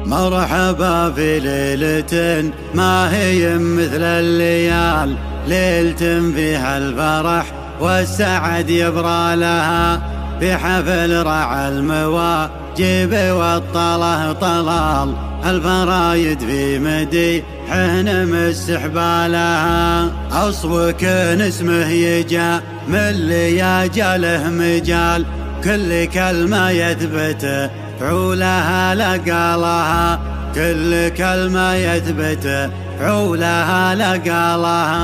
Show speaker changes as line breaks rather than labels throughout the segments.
مرحبا في ليلة ما هي مثل الليال، ليلة فيها الفرح والسعد يبرى لها، في حفل رعى المواجب والطله طلال، الفرايد في مدي حين مستحبالها، أصوك اسمه يجا من لياجاله مجال، كل كلمة يثبت فعولها لقالها، كل كلمة يثبت فعولها لقالها.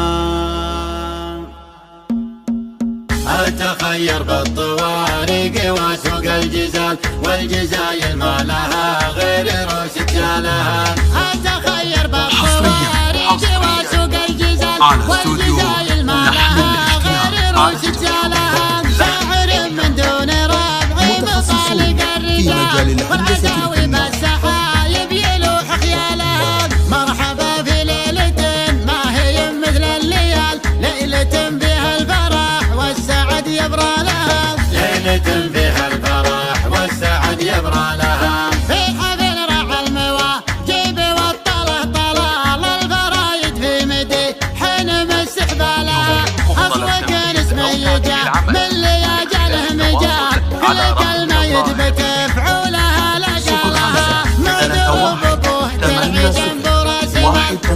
أتخير بالطوارق وسوق الجزال، والجزايل ما لها غير روس رجالها.
أتخير بالطوارق وسوق الجزال، والجزايل ما لها غير روس رجالها. شاعر من دون ربع مطالق الرجال، والعداوي بالسحايب يلوح خيالها. مرحبا في ليلة ما هي مثل الليال، ليلة فيها الفرح والسعد يبرى لها،
ليلة فيها الفرح والسعد يبرى لها،
في حفل رعى المواجب والطله طلال، الفرايد في مدي حين مستحبالها، أصوك اسمه يجا من لياجاله مجال، كل كلمة يثبت فعولها لقالها. مضروب ابوه درع جنب راسه،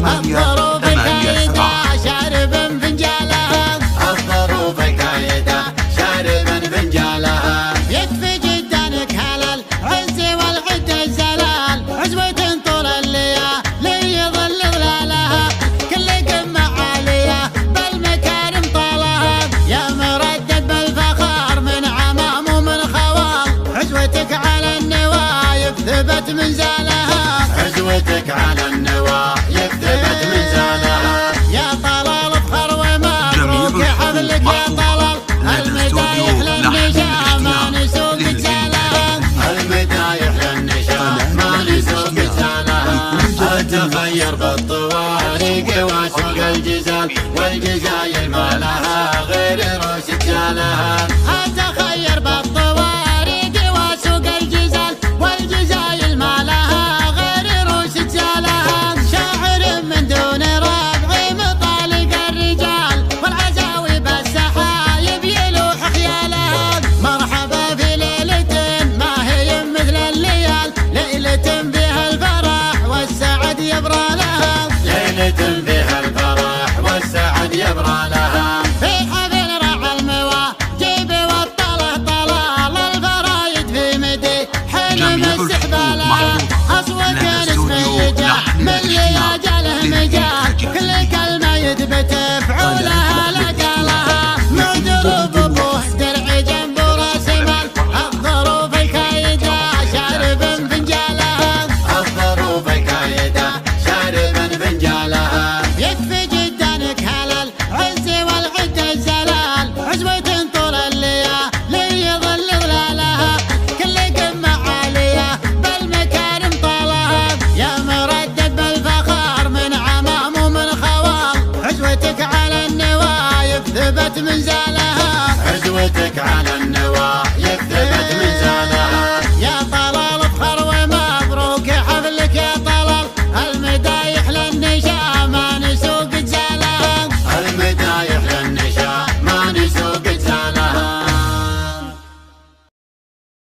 الظروف كايدة شارب فنجالها،
الظروف كايدة شارب فنجالها.
يكفي جدانك هلال عز والعد الزلال، عزوة طول الليالي يظل ظلالها، كل قمة عالية بالمكارم طالها، يا مردد بالفخار من عمام ومن خوال، عزوتك على النوايب ثبت منزالها،
عزوتك على النوايب ثبت منزالها.
يا طلال افخر ومبروك حفلك يا طلال، المدايح للنشام ما نسوق جزالها،
المدايح للنشام ما نسوق جزالها. أتخير بالطوارق وسوق الجزال، والجزايل ما لها غير روس رجالها.